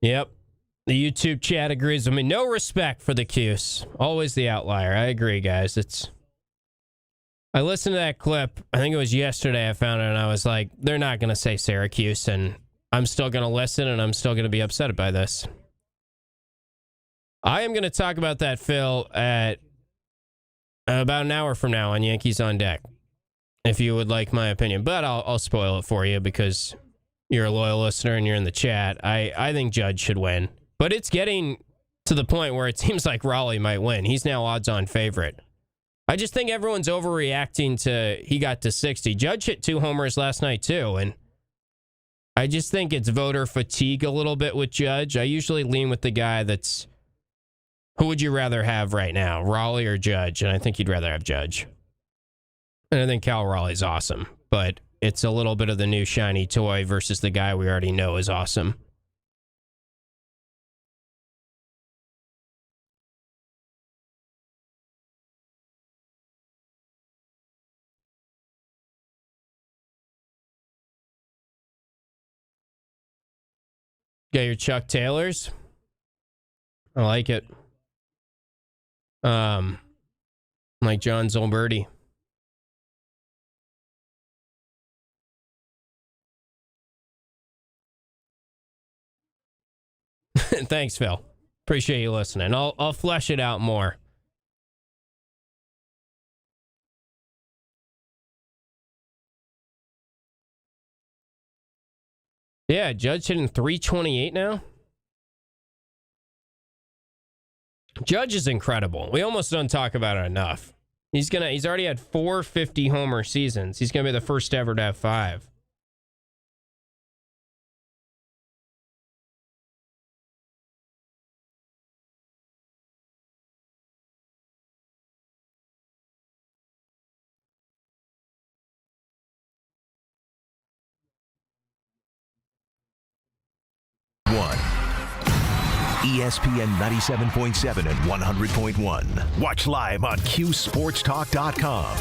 Yep. The YouTube chat agrees with me. No respect for the Cuse. Always the outlier. I agree, guys. I listened to that clip. I think it was yesterday I found it, and I was like, they're not going to say Syracuse, and I'm still going to listen, and I'm still going to be upset by this. I am going to talk about that, Phil, at about an hour from now on Yankees on Deck, if you would like my opinion. But I'll spoil it for you because you're a loyal listener and you're in the chat. I think Judge should win. But it's getting to the point where it seems like Raleigh might win. He's now odds-on favorite. I just think everyone's overreacting to he got to 60. Judge hit 2 homers last night, too. And I just think it's voter fatigue a little bit with Judge. I usually lean with the guy that's... Who would you rather have right now, Raleigh or Judge? And I think you'd rather have Judge. And I think Cal Raleigh's awesome. But it's a little bit of the new shiny toy versus the guy we already know is awesome. Got your Chuck Taylors. I like it. Like John Zolberti. Thanks, Phil. Appreciate you listening. I'll flesh it out more. Yeah, Judge hitting 328 now. Judge is incredible. We almost don't talk about it enough. He's already had 4 50 homer seasons. He's gonna be the first ever to have 5. ESPN 97.7 and 100.1. Watch live on QSportsTalk.com.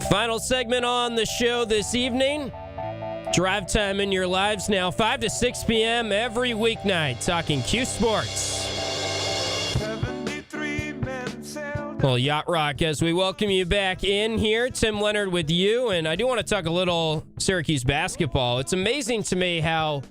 Final segment on the show this evening. Drive time in your lives now, 5 to 6 p.m. every weeknight, talking Q Sports. Well, Yacht Rock, as we welcome you back in here, Tim Leonard with you, and I do want to talk a little Syracuse basketball. It's amazing to me how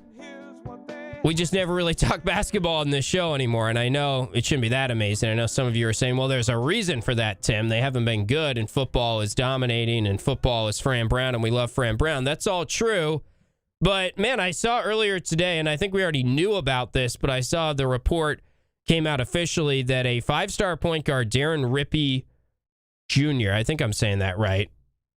we just never really talk basketball on this show anymore, and I know it shouldn't be that amazing. I know some of you are saying, well, there's a reason for that, Tim. They haven't been good, and football is dominating, and football is Fran Brown, and we love Fran Brown. That's all true, but, man, I saw earlier today, and I think we already knew about this, but I saw the report came out officially that a 5-star point guard, Darren Rippey Jr., I think I'm saying that right.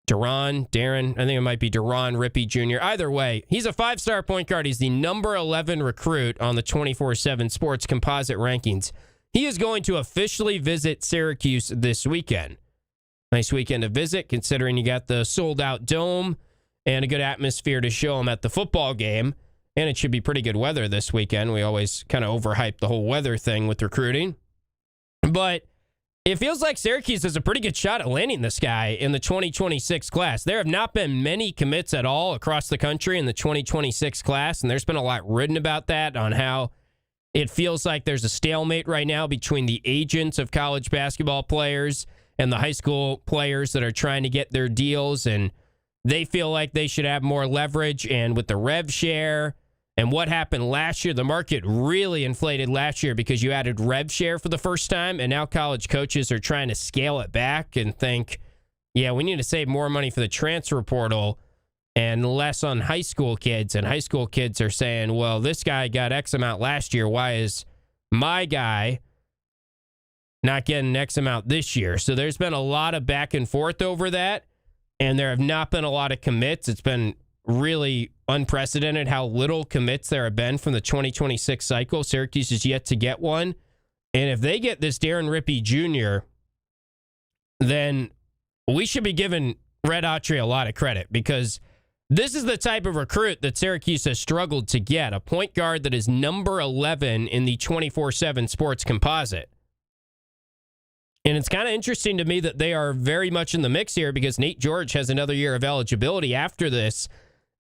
Darren, I think it might be Darren Rippey Jr. Either way, he's a 5-star point guard. He's the number 11 recruit on the 24/7 Sports Composite rankings. He is going to officially visit Syracuse this weekend. Nice weekend to visit, considering you got the sold-out dome and a good atmosphere to show him at the football game. And it should be pretty good weather this weekend. We always kind of overhype the whole weather thing with recruiting. But it feels like Syracuse has a pretty good shot at landing this guy in the 2026 class. There have not been many commits at all across the country in the 2026 class, and there's been a lot written about that, on how it feels like there's a stalemate right now between the agents of college basketball players and the high school players that are trying to get their deals, and they feel like they should have more leverage. And with the rev share and what happened last year, the market really inflated last year because you added rev share for the first time, and now college coaches are trying to scale it back and think, yeah, we need to save more money for the transfer portal and less on high school kids. And high school kids are saying, well, this guy got X amount last year. Why is my guy not getting X amount this year? So there's been a lot of back and forth over that, and there have not been a lot of commits. It's been really unprecedented how little commits there have been from the 2026 cycle. Syracuse is yet to get one. And if they get this Darren Rippey Jr., then we should be giving Red Autry a lot of credit, because this is the type of recruit that Syracuse has struggled to get, a point guard that is number 11 in the 24/7 Sports Composite. And it's kind of interesting to me that they are very much in the mix here, because Nate George has another year of eligibility after this.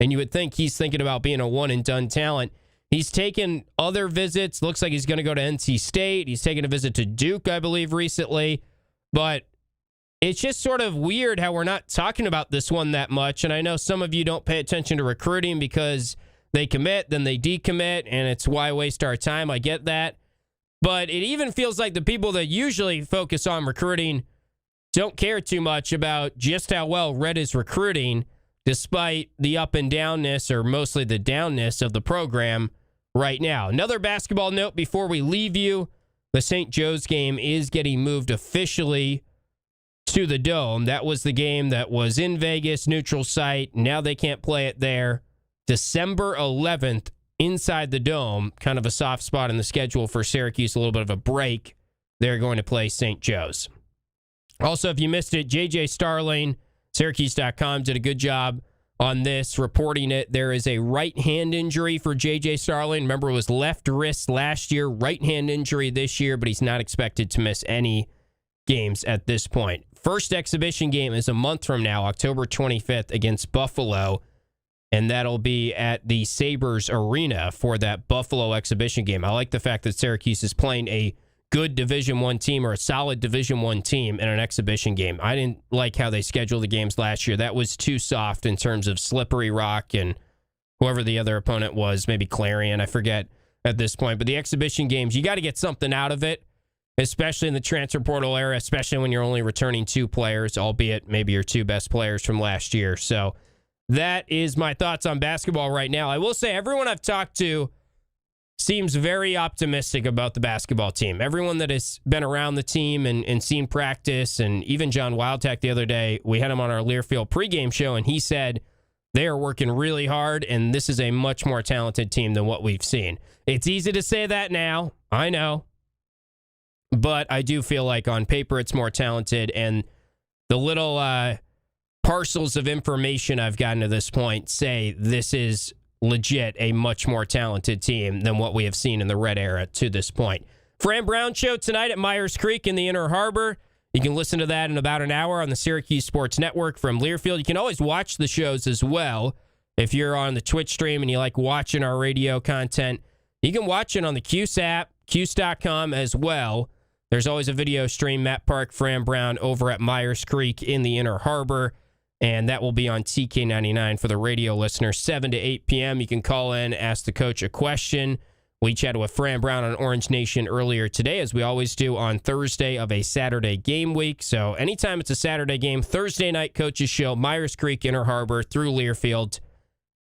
And you would think he's thinking about being a one-and-done talent. He's taken other visits. Looks like he's going to go to NC State. He's taken a visit to Duke, I believe, recently. But it's just sort of weird how we're not talking about this one that much. And I know some of you don't pay attention to recruiting because they commit, then they decommit, and it's why waste our time. I get that. But it even feels like the people that usually focus on recruiting don't care too much about just how well Red is recruiting, despite the up and downness, or mostly the downness, of the program right now. Another basketball note before we leave you: the St. Joe's game is getting moved officially to the Dome. That was the game that was in Vegas, neutral site. Now they can't play it there. December 11th, inside the Dome, kind of a soft spot in the schedule for Syracuse, a little bit of a break. They're going to play St. Joe's. Also, if you missed it, JJ Starling, Syracuse.com, did a good job on this, reporting it. There is a right hand injury for J.J. Starling. Remember, it was left wrist last year, right hand injury this year, but he's not expected to miss any games at this point. First exhibition game is a month from now, October 25th, against Buffalo, and that'll be at the Sabres Arena for that Buffalo exhibition game. I like the fact that Syracuse is playing a good Division I team, or a solid Division I team, in an exhibition game. I didn't like how they scheduled the games last year. That was too soft in terms of Slippery Rock and whoever the other opponent was, maybe Clarion, I forget at this point. But the exhibition games, you got to get something out of it, especially in the transfer portal era, especially when you're only returning 2 players, albeit maybe your 2 best players from last year. So that is my thoughts on basketball right now. I will say everyone I've talked to seems very optimistic about the basketball team. Everyone that has been around the team and seen practice, and even John Wildtack the other day, we had him on our Learfield pregame show, and he said they are working really hard, and this is a much more talented team than what we've seen. It's easy to say that now, I know, but I do feel like on paper it's more talented, and the little parcels of information I've gotten to this point say this is legit a much more talented team than what we have seen in the Red era to this point. Fran Brown Show tonight at Myers Creek in the Inner Harbor. You can listen to that in about an hour on the Syracuse Sports Network from Learfield. You can always watch the shows as well. If you're on the Twitch stream and you like watching our radio content, you can watch it on the Cuse app, Cuse.com as well. There's always a video stream, Matt Park, Fran Brown over at Myers Creek in the Inner Harbor, and that will be on TK99 for the radio listeners, 7 to 8 p.m. You can call in, ask the coach a question. We chatted with Fran Brown on Orange Nation earlier today, as we always do on Thursday of a Saturday game week. So anytime it's a Saturday game, Thursday night coaches show, Myers Creek, Inner Harbor through Learfield,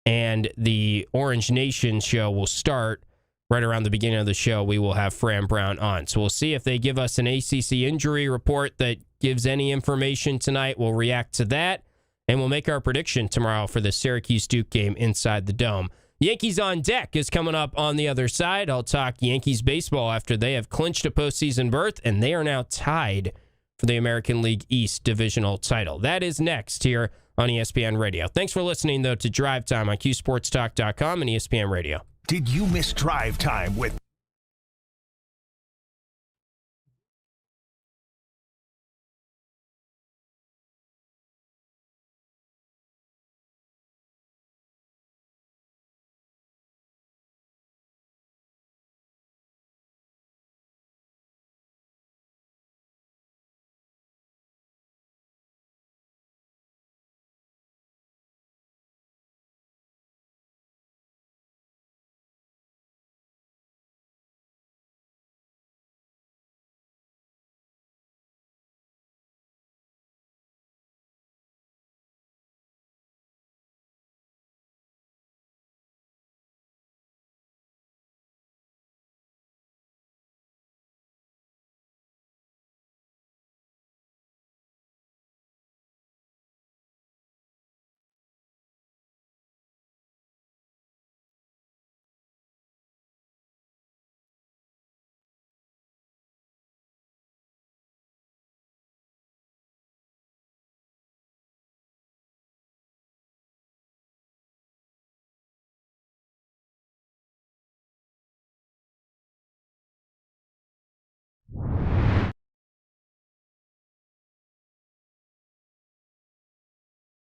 and the Orange Nation show will start right around the beginning of the show. We will have Fran Brown on. So we'll see if they give us an ACC injury report that gives any information tonight. We'll react to that, and we'll make our prediction tomorrow for the Syracuse-Duke game inside the Dome. Yankees on Deck is coming up on the other side. I'll talk Yankees baseball after they have clinched a postseason berth, and they are now tied for the American League East divisional title. That is next here on ESPN Radio. Thanks for listening, though, to Drive Time on QSportsTalk.com and ESPN Radio. Did you miss Drive Time with